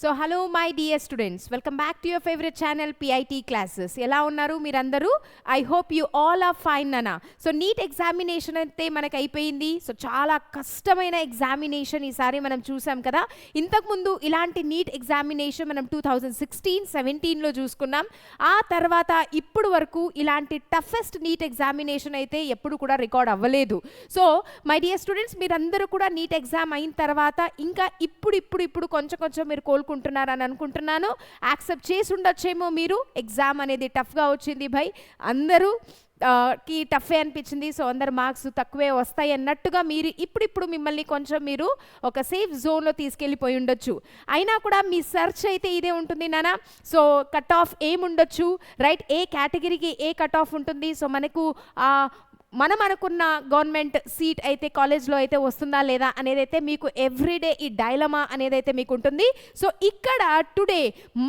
So hello my dear students, welcome back to your favorite channel PIT classes. ఎలా ఉన్నారు మీరందరూ? I hope you all are fine nana. So NEET examination అయితే మనకు అయిపోయింది. So చాలా కష్టమైన ఎగ్జామినేషన్ ఈసారి మనం చూసాం కదా. ఇంతకుముందు ఇలాంటి NEET ఎగ్జామినేషన్ మనం 2016-17లో చూసుకున్నాం. ఆ తర్వాత ఇప్పుడు వరకు ఇలాంటి టఫెస్ట్ NEET ఎగ్జామినేషన్ అయితే ఎప్పుడు కూడా రికార్డ్ అవ్వలేదు. సో మై డియర్ స్టూడెంట్స్, మీరందరూ కూడా NEET ఎగ్జామ్ అయిన తర్వాత ఇంకా ఇప్పుడు కొంచెం మీరు కోలుకుంటున్నారని అనుకుంటున్నాను. యాక్సెప్ట్ చేసి ఉండొచ్చేమో మీరు. ఎగ్జామ్ అనేది టఫ్గా వచ్చింది భయ్, అందరూ కి టఫే అనిపించింది. సో అందరు మార్క్స్ తక్కువే వస్తాయి అన్నట్టుగా మీరు ఇప్పుడు మిమ్మల్ని కొంచెం మీరు ఒక సేఫ్ జోన్లో తీసుకెళ్ళిపోయి ఉండొచ్చు. అయినా కూడా మీ సెర్చ్ అయితే ఇదే ఉంటుంది నానా. సో కట్ ఆఫ్ ఏముండొచ్చు, రైట్? ఏ కేటగిరీకి ఏ కట్ ఆఫ్ ఉంటుంది. సో మనకు మనం అనుకున్న గవర్నమెంట్ సీట్ అయితే కాలేజ్లో అయితే వస్తుందా లేదా అనేది అయితే మీకు ఎవ్రీడే ఈ డైలమా అనేది అయితే మీకు ఉంటుంది. సో ఇక్కడ టుడే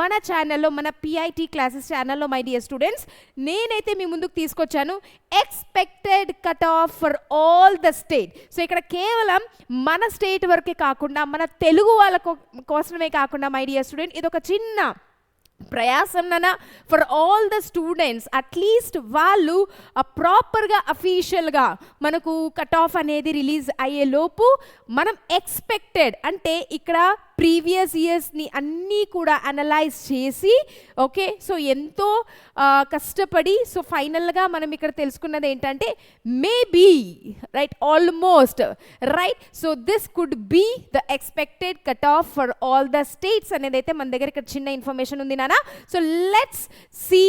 మన ఛానల్లో, మన పిఐటి క్లాసెస్ ఛానల్లో మై డియర్ స్టూడెంట్స్, నేనైతే మీ ముందుకు తీసుకొచ్చాను expected cut off for all the state. So ఇక్కడ కేవలం మన స్టేట్ వరకే కాకుండా, మన తెలుగు వాళ్ళ కోసమే కాకుండా మై డియర్ స్టూడెంట్, ఇది ఒక చిన్న ప్రయాసంన for all the students. At least వాళ్ళు ప్రాపర్గా అఫీషియల్గా మనకు కట్ ఆఫ్ అనేది రిలీజ్ అయ్యేలోపు మనం ఎక్స్పెక్టెడ్ అంటే ఇక్కడ ప్రీవియస్ ఇయర్స్ని అన్నీ కూడా అనలైజ్ చేసి, ఓకే, సో ఎంతో కష్టపడి సో ఫైనల్గా మనం ఇక్కడ తెలుసుకున్నది ఏంటంటే maybe, right, almost, right, so this could be the expected cut off for all the states అనేది అయితే మన దగ్గర ఇక్కడ చిన్న ఇన్ఫర్మేషన్ ఉంది నానా. So let's see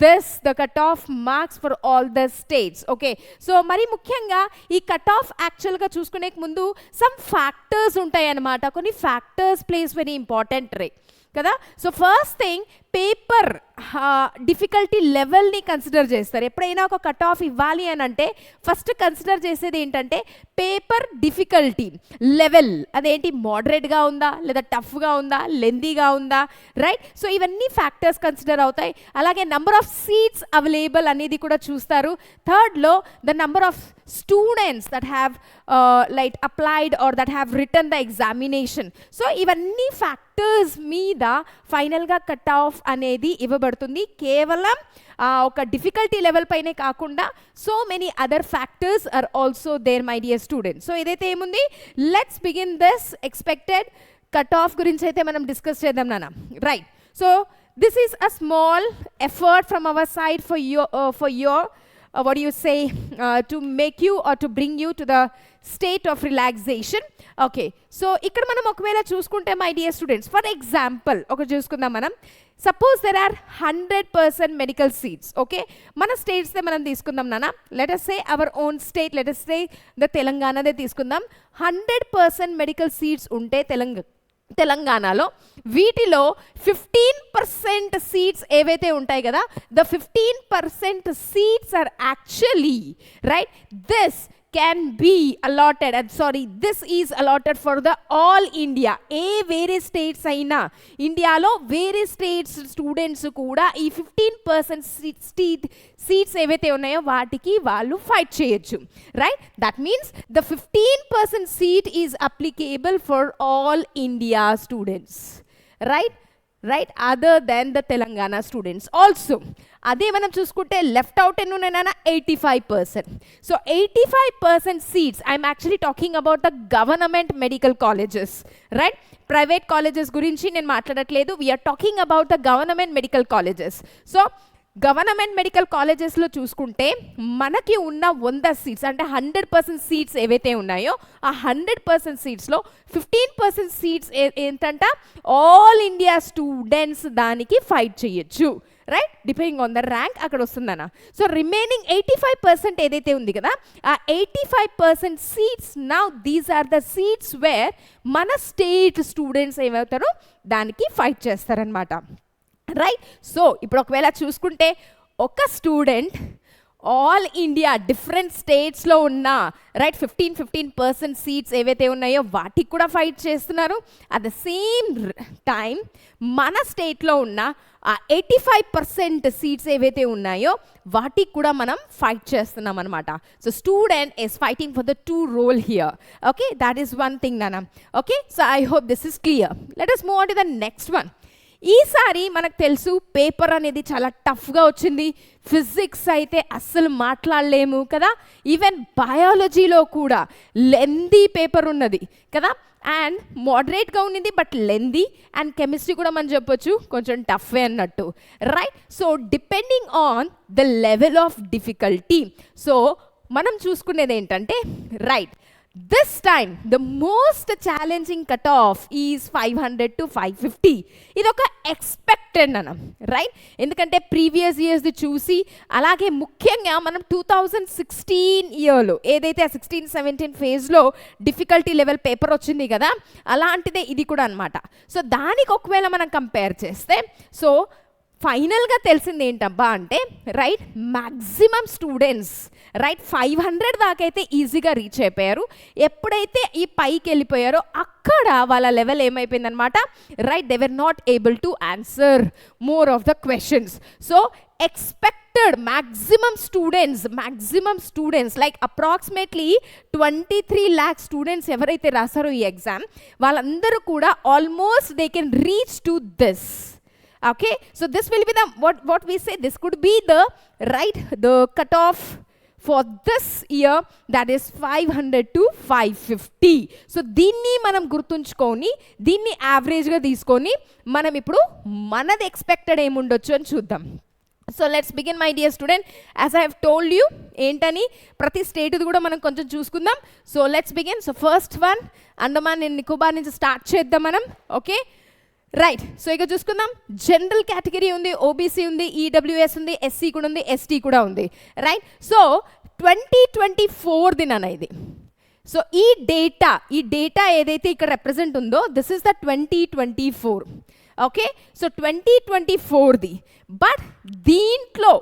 this the cut off marks for all the states. Okay, so మరి ముఖ్యంగా ఈ కట్ ఆఫ్ యాక్చువల్గా చూసుకునే ముందు సమ్ ఫ్యాక్టర్స్ ఉంటాయి అన్నమాట. కొన్ని factors plays very important role కదా. So first thing, paper difficulty లెవెల్ని కన్సిడర్ చేస్తారు. ఎప్పుడైనా ఒక కట్ ఆఫ్ ఇవ్వాలి అని అంటే ఫస్ట్ కన్సిడర్ చేసేది ఏంటంటే పేపర్ డిఫికల్టీ లెవెల్. అదేంటి, మోడరేట్గా ఉందా, లేదా టఫ్గా ఉందా, లెందీగా ఉందా, రైట్? సో ఇవన్నీ ఫ్యాక్టర్స్ కన్సిడర్ అవుతాయి. అలాగే నంబర్ ఆఫ్ సీట్స్ అవైలబుల్ అనేది కూడా చూస్తారు. థర్డ్లో the number of students that have like applied or that have written the examination. So ఇవన్నీ ఫ్యాక్టర్స్ మీద ఫైనల్గా కట్ ఆఫ్ అనేది ఇవ్వబడుతుంది. కేవలం ఒక డిఫికల్టీ లెవెల్ పైనే కాకుండా so many other factors are also there my dear students. So ఇదైతే ఏముంది, let's begin this expected cut off గురించి అయితే మనం డిస్కస్ చేద్దాం నాన్న, right? So this is a small effort from our side for your what do you say, to make you or to bring you to the state of relaxation. Okay, so ఇక్కడ మనం ఒకవేళ చూసుకుంటే my dear students, for example ఒకటి చూసుకుందాం మనం. Suppose there are 100% medical seats. Okay, మన స్టేట్స్దే మనం తీసుకుందాం నాన్న. Let us say our own state, let us say the తెలంగాణదే తీసుకుందాం. 100% మెడికల్ సీట్స్ ఉంటే తెలంగాణలో వీటిలో 15% సీట్స్ ఏవైతే ఉంటాయి కదా, the 15% seats are actually, right, this can be allotted, and sorry, this is allotted for the all India. వేరే states అయినా, ఇండియాలో వేరే స్టేట్స్ స్టూడెంట్స్ కూడా ఈ 15% సీట్స్ ఏవైతే ఉన్నాయో వాటికి వాళ్ళు ఫైట్ చేయొచ్చు, right? That means the 15% seat is applicable for all India students, right, other than the Telangana students also. అదే మనం చూసుకుంటే లెఫ్ట్ అవుట్ ఎన్ని ఉన్నాయన్నా, 85%. So 85% seats, I'm actually talking about the government medical colleges, right? Private colleges గురించి నేను మాట్లాడట్లేదు. We're talking about the government medical colleges. So government medical కాలేజెస్లో చూసుకుంటే మనకి ఉన్న 100 సీట్స్ అంటే 100% సీట్స్ ఏవైతే ఉన్నాయో ఆ 100% సీట్స్లో 15% సీట్స్ ఏంటంట, ఆల్ ఇండియా స్టూడెంట్స్ దానికి ఫైట్ చేయొచ్చు, right? Depending on the rank అక్కడ వస్తుందన్న. సో రిమైనింగ్ 85% ఏదైతే ఉంది కదా, ఆ 85% seats, now these are the seats where మన స్టేట్ స్టూడెంట్స్ ఏమవుతారో దానికి ఫైట్ చేస్తారనమాట, రైట్? సో ఇప్పుడు ఒకవేళ చూసుకుంటే ఒక స్టూడెంట్ ఆల్ ఇండియా డిఫరెంట్ స్టేట్స్లో ఉన్న రైట్ 15% సీట్స్ ఏవైతే ఉన్నాయో వాటికి కూడా ఫైట్ చేస్తున్నారు. అట్ ద సేమ్ టైం మన స్టేట్లో ఉన్న 85% సీట్స్ ఏవైతే ఉన్నాయో వాటికి కూడా మనం ఫైట్ చేస్తున్నాం అనమాట. So student is fighting for the 2 role here. Okay, that is one thing నాన్న. Okay, so I hope this is clear. Let us move on to the next one. ఈసారి మనకు తెలుసు పేపర్ అనేది చాలా టఫ్గా వచ్చింది. ఫిజిక్స్ అయితే అస్సలు మాట్లాడలేము కదా, ఈవెన్ బయాలజీలో కూడా లెందీ పేపర్ ఉన్నది కదా, అండ్ మోడరేట్గా ఉన్నది బట్ లెందీ. అండ్ కెమిస్ట్రీ కూడా మనం చెప్పొచ్చు కొంచెం టఫే అన్నట్టు, right? So depending on the level of difficulty, so మనం చూసుకునేది ఏంటంటే right this time the most challenging cutoff is 500 to 550. ఇది ఒక ఎక్స్పెక్టెడ్ అన్న, రైట్? ఎందుకంటే ప్రీవియస్ ఇయర్స్ది చూసి, అలాగే ముఖ్యంగా మనం 2016 ఇయర్లో ఏదైతే ఆ 16-17 ఫేజ్లో డిఫికల్టీ లెవెల్ పేపర్ వచ్చింది కదా, అలాంటిదే ఇది కూడా అనమాట. సో దానికి ఒకవేళ మనం కంపేర్ చేస్తే, సో ఫైనల్గా తెలిసింది ఏంటబ్బా అంటే రైట్ మ్యాక్సిమం స్టూడెంట్స్ రైట్ 500 దాకా అయితే ఈజీగా రీచ్ అయిపోయారు. ఎప్పుడైతే ఈ పైకి వెళ్ళిపోయారో అక్కడ వాళ్ళ లెవెల్ ఏమైపోయిందనమాట, right they were not able to answer more of the questions. So expected maximum students like approximately 23 lakh students ఎవరైతే రాసారో ఈ ఎగ్జామ్, వాళ్ళందరూ కూడా almost they can reach to this. Okay, so this will be the what we say, this could be the right the cutoff for this year, that is 500 to 550. so దీన్ని మనం గుర్తుంచుకొని దీన్ని యావరేజ్గా తీసుకొని మనం ఇప్పుడు మనది ఎక్స్పెక్టెడ్ ఏముండొచ్చు అని చూద్దాం. So let's begin my dear student. As I have told you ఏంటని ప్రతి స్టేట్ది కూడా మనం కొంచెం చూసుకుందాం. So let's begin. So first one Andaman and Nicobar నుంచి స్టార్ట్ చేద్దాం మనం. ఓకే రైట్, సో ఇక చూసుకుందాం. జనరల్ కేటగిరీ ఉంది, ఓబీసీ ఉంది, ఈడబ్ల్యూఎస్ ఉంది, ఎస్సీ కూడా ఉంది, ఎస్టీ కూడా ఉంది, రైట్? సో 2024ది నాన్న ఇది. సో ఈ డేటా ఏదైతే ఇక్కడ రిప్రజెంట్ ఉందో this is the 2024. Okay, so 2024ది. బట్ దీంట్లో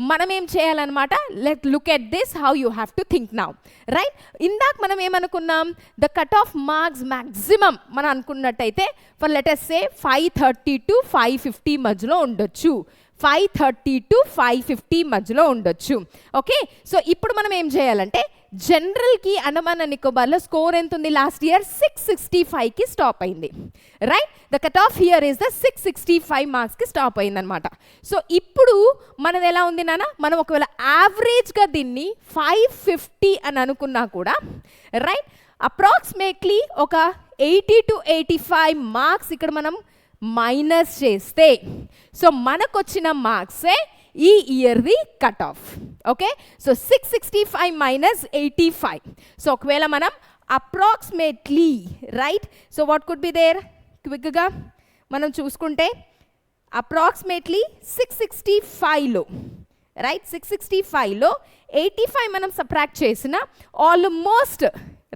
మనం ఏం చేయాలన్నమాట, let look at this how you have to think now, right? ఇందాక మనం ఏమనుకున్నాం, the cut off marks maximum మనం అనుకున్నట్టయితే for let us say 530 to 550 మధ్యలో ఉండొచ్చు. 530 to 550 మధ్యలో ఉండొచ్చు. ఓకే, సో ఇప్పుడు మనం ఏం చేయాలంటే జనరల్కి అండమాన్ అండ్ నికోబార్లో స్కోర్ ఎంత ఉంది, లాస్ట్ ఇయర్ 665కి స్టాప్ అయింది, right? The cut of here is the 665 మార్క్స్కి స్టాప్ అయిందనమాట. సో ఇప్పుడు మనది ఎలా ఉంది నాన్న, మనం ఒకవేళ యావరేజ్గా దీన్ని 550 అని అనుకున్నా కూడా రైట్ అప్రాక్సిమేట్లీ ఒక 80 to 85 మార్క్స్ ఇక్కడ మనం మైనస్ చేస్తే సో మనకు వచ్చిన మార్క్సే ఈ ఇయర్ది cut off. Okay, so 665 minus 85. సో ఒకవేళ మనం approximately right, so what could be there, క్విక్గా మనం చూసుకుంటే అప్రాక్సిమేట్లీ 665లో రైట్ 665లో 85 మనం సబ్ట్రాక్ట్ చేసిన ఆల్మోస్ట్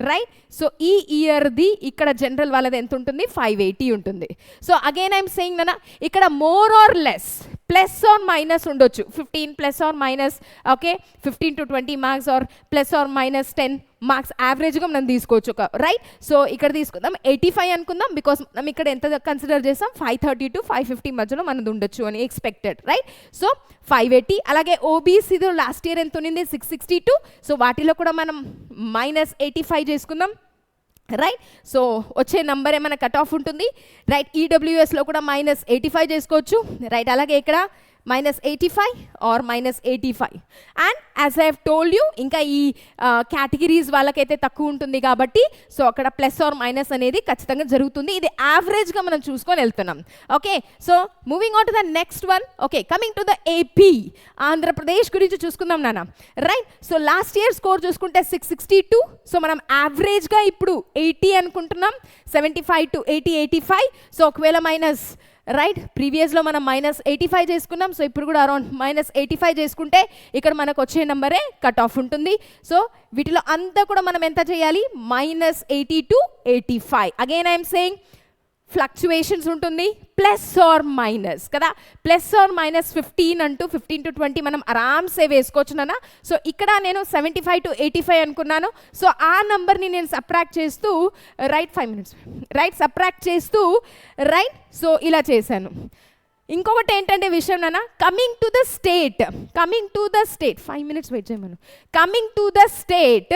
రైట్. సో ఈ ఇయర్ది ఇక్కడ జనరల్ వాళ్ళది ఎంత ఉంటుంది, 580 ఉంటుంది. సో అగైన్ ఐఎమ్ సెయింగ్ నాన్న, ఇక్కడ more or less plus or minus ఉండొచ్చు, 15 plus or minus, okay 15 to 20 marks or plus or minus 10 marks యావరేజ్గా మనం తీసుకోవచ్చు ఒక, రైట్? సో ఇక్కడ తీసుకుందాం 85 అనుకుందాం, బికాస్ మనం ఇక్కడ ఎంత కన్సిడర్ చేస్తాం 530 to 550 మధ్యలో మనది ఉండొచ్చు అని ఎక్స్పెక్టెడ్, రైట్? సో 580. అలాగే ఓబీసీలో లాస్ట్ ఇయర్ ఎంత ఉంది, 662. సో వాటిలో కూడా మనం మైనస్ 85 చేసుకుందాం, రైట్? సో వచ్చే నంబర్ ఏమైనా కట్ ఆఫ్ ఉంటుంది, రైట్? ఈడబ్ల్యూఎస్లో కూడా మైనస్ 85 చేసుకోవచ్చు, రైట్? అలాగే ఇక్కడ minus 85 or minus 85. And as I have told you ఇంకా ఈ కేటగిరీస్ వాళ్ళకైతే తక్కువ ఉంటుంది కాబట్టి సో అక్కడ ప్లస్ ఆర్ మైనస్ అనేది ఖచ్చితంగా జరుగుతుంది. ఇది యావరేజ్గా మనం చూసుకొని వెళ్తున్నాం. Okay, so moving on to the next one. Okay, coming to the AP, Andhra Pradesh గురించి చూసుకుందాం నాన్న, right? So last year score చూసుకుంటే 662. సో మనం యావరేజ్గా ఇప్పుడు 80 అనుకుంటున్నాం, 75 to 80, 85. సో ఒకవేళ మైనస్ రైట్ ప్రీవియస్లో మనం మైనస్ 85 చేసుకున్నాం, సో ఇప్పుడు కూడా అరౌండ్ మైనస్ 85 చేసుకుంటే ఇక్కడ మనకు వచ్చే నెంబరే కట్ ఆఫ్ ఉంటుంది. సో వీటిలో అంతా కూడా మనం ఎంత చేయాలి, minus 80 to 85. Again I'm saying fluctuations ఉంటుంది, ప్లస్ ఆర్ మైనస్ కదా. ప్లస్ ఆర్ మైనస్ 15 అంటూ 15 to 20 మనం ఆరామ్సే వేసుకోవచ్చు నాన్న. సో ఇక్కడ నేను 75 to 85 అనుకున్నాను. సో ఆ నంబర్ని నేను సబ్ట్రాక్ట్ చేస్తూ రైట్ 5 minutes రైట్ సబ్ట్రాక్ట్ చేస్తూ రైట్ సో ఇలా చేశాను. ఇంకొకటి ఏంటంటే విషయం నాన్న, coming to the state 5 minutes wait చేయమను. కమింగ్ టు ద స్టేట్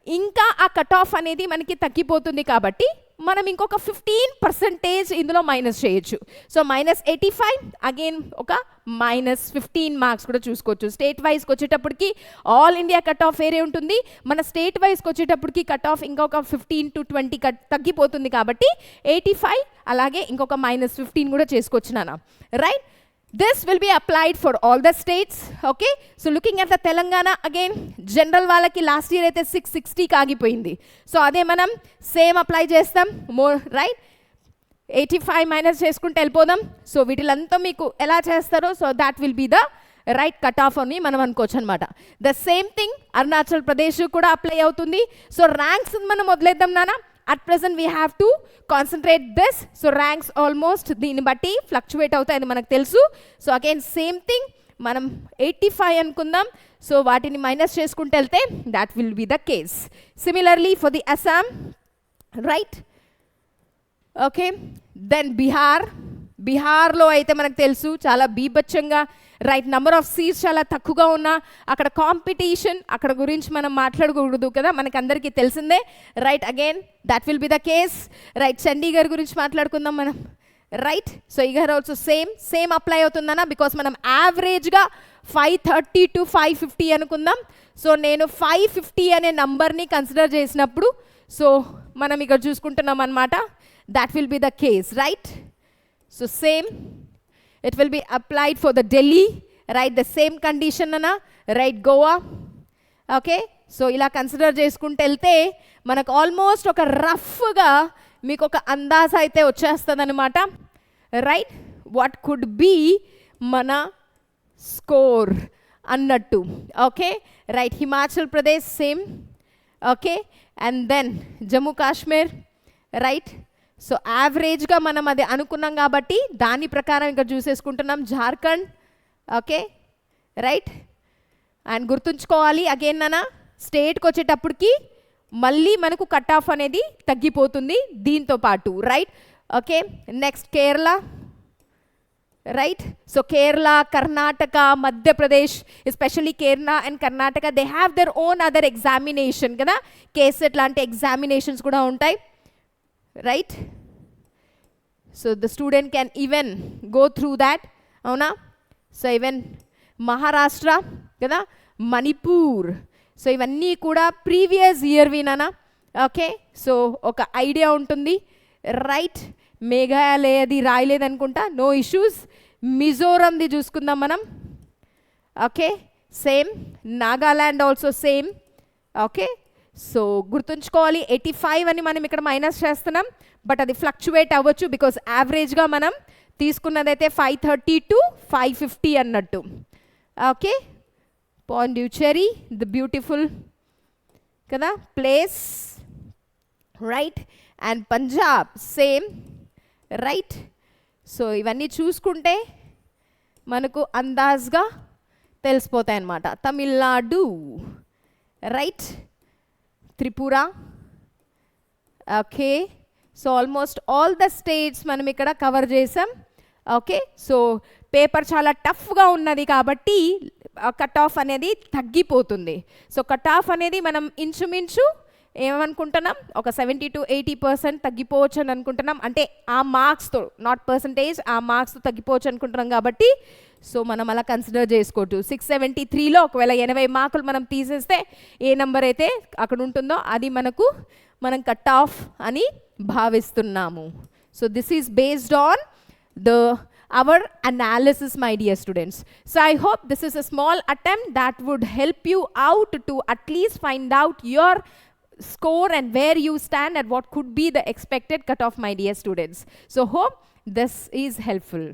ఇంకా ఆ కట్ ఆఫ్ అనేది మనకి తగ్గిపోతుంది కాబట్టి మనం ఇంకొక 15% ఇందులో మైనస్ చేయొచ్చు. సో -85 అగైన్ ఒక -15 మార్క్స్ కూడా చూసుకోవచ్చు. స్టేట్ వైజ్కి వచ్చేటప్పటికి ఆల్ ఇండియా కట్ ఆఫ్ వేరే ఉంటుంది, మన స్టేట్ వైజ్కి వచ్చేటప్పటికి కట్ ఆఫ్ ఇంకొక 15 to 20 తగ్గిపోతుంది కాబట్టి 85 అలాగే ఇంకొక -15 కూడా చేసుకోవచ్చు నాన్న. Right, this will be applied for all the states. Okay, so looking at the Telangana again, general వాళ్ళకి లాస్ట్ ఇయర్ అయితే 660కి ఆగిపోయింది. సో అదే మనం సేమ్ అప్లై చేస్తాం మోర్ రైట్. 85 మైనస్ చేసుకుంటే వెళ్ళిపోదాం. సో వీటిలంతా మీకు ఎలా చేస్తారో so that will be the right cut off అని మనం అనుకోవచ్చు అనమాట. The same thing Arunachal Pradesh కూడా అప్లై అవుతుంది. సో ర్యాంక్స్ మనం వదిలేద్దాం నాన్న. At present we have to concentrate this. So ranks almost దీన్ని బట్టి ఫ్లక్చువేట్ అవుతాయని మనకు తెలుసు. సో అగైన్ సేమ్ థింగ్ మనం 85 అనుకుందాం. సో వాటిని మైనస్ చేసుకుంటూ వెళ్తే that will be the case. Similarly for the Assam right. Okay, then బీహార్లో అయితే మనకు తెలుసు చాలా బీభత్సంగా రైట్ నెంబర్ ఆఫ్ సీట్స్ చాలా తక్కువగా ఉన్నా అక్కడ కాంపిటీషన్ అక్కడ గురించి మనం మాట్లాడకూడదు కదా, మనకి అందరికీ తెలిసిందే right. Again that will be the case right. Chandigarh గురించి మాట్లాడుకుందాం మనం రైట్. సో ఇగర్ ఆల్సో సేమ్ అప్లై అవుతుందన్నా, బికాస్ మనం యావరేజ్గా 530 to 550 అనుకుందాం. సో నేను 550 అనే నంబర్ని కన్సిడర్ చేసినప్పుడు సో మనం ఇక్కడ చూసుకుంటున్నాం అనమాట. That will be the case right. So same it will be applied for the Delhi right, the same condition ana right. Goa okay. So ఇలా కన్సిడర్ చేసుకుంటూ వెళ్తే మనకు ఆల్మోస్ట్ ఒక రఫ్గా మీకు ఒక అందాజ అయితే వచ్చేస్తుంది అనమాట రైట్. వాట్ కుడ్ బీ మన స్కోర్ అన్నట్టు okay right. Himachal Pradesh same okay, and then Jammu Kashmir right. So యావరేజ్గా మనం అది అనుకున్నాం కాబట్టి దాని ప్రకారం ఇంకా చూసేసుకుంటున్నాం. Jharkhand okay right. అండ్ గుర్తుంచుకోవాలి అగైన్ నాన్న, స్టేట్కి వచ్చేటప్పటికి మళ్ళీ మనకు కట్ ఆఫ్ అనేది తగ్గిపోతుంది దీంతో పాటు right. Okay, next Kerala right. So Kerala, Karnataka, Madhya Pradesh, especially Kerala and Karnataka they have their own other examination కదా, కేసెట్ లాంటి ఎగ్జామినేషన్స్ కూడా ఉంటాయి right. So the student can even go through that అవునా. సో ఈవెన్ మహారాష్ట్ర కదా, మణిపూర్, సో ఇవన్నీ కూడా ప్రీవియస్ ఇయర్ వినానా ఓకే. సో ఒక ఐడియా ఉంటుంది రైట్. మేఘాలయది రాయలేదనుకుంటా, నో ఇష్యూస్. మిజోరంది చూసుకుందాం మనం okay same. Nagaland also same okay. So గుర్తుంచుకోవాలి 85 అని మనం ఇక్కడ మైనస్ చేస్తున్నాం, బట్ అది ఫ్లక్చువేట్ అవ్వచ్చు బికాస్ యావరేజ్గా మనం తీసుకున్నదైతే 530 to 550 అన్నట్టు ఓకే. పాండిచ్చేరి ది బ్యూటిఫుల్ కదా place right. And Punjab same right. So ఇవన్నీ చూసుకుంటే మనకు అందాజ్గా తెలిసిపోతాయి అన్నమాట. Tamil Nadu right, Tripura okay. So almost all the states మనం ఇక్కడ కవర్ చేసాం ఓకే. సో పేపర్ చాలా టఫ్గా ఉన్నది కాబట్టి కట్ ఆఫ్ అనేది తగ్గిపోతుంది. సో కట్ ఆఫ్ అనేది మనం ఇంచుమించు ఏమనుకుంటున్నాం ఒక 70 to 80% తగ్గిపోవచ్చు అని అనుకుంటున్నాం. అంటే ఆ మార్క్స్తో నాట్ పర్సంటేజ్, ఆ మార్క్స్తో తగ్గిపోవచ్చు అనుకుంటున్నాం కాబట్టి సో మనం అలా కన్సిడర్ చేసుకోవచ్చు. 673లో ఒకవేళ 80 మార్కులు మనం తీసేస్తే ఏ నెంబర్ అయితే అక్కడ ఉంటుందో అది మనం కట్ ఆఫ్ అని భావిస్తున్నాము. So this is based on our analysis my dear students. So I hope this is a small attempt that would help you out to at least find out your score and where you stand and what could be the expected cutoff my dear students. So hope this is helpful.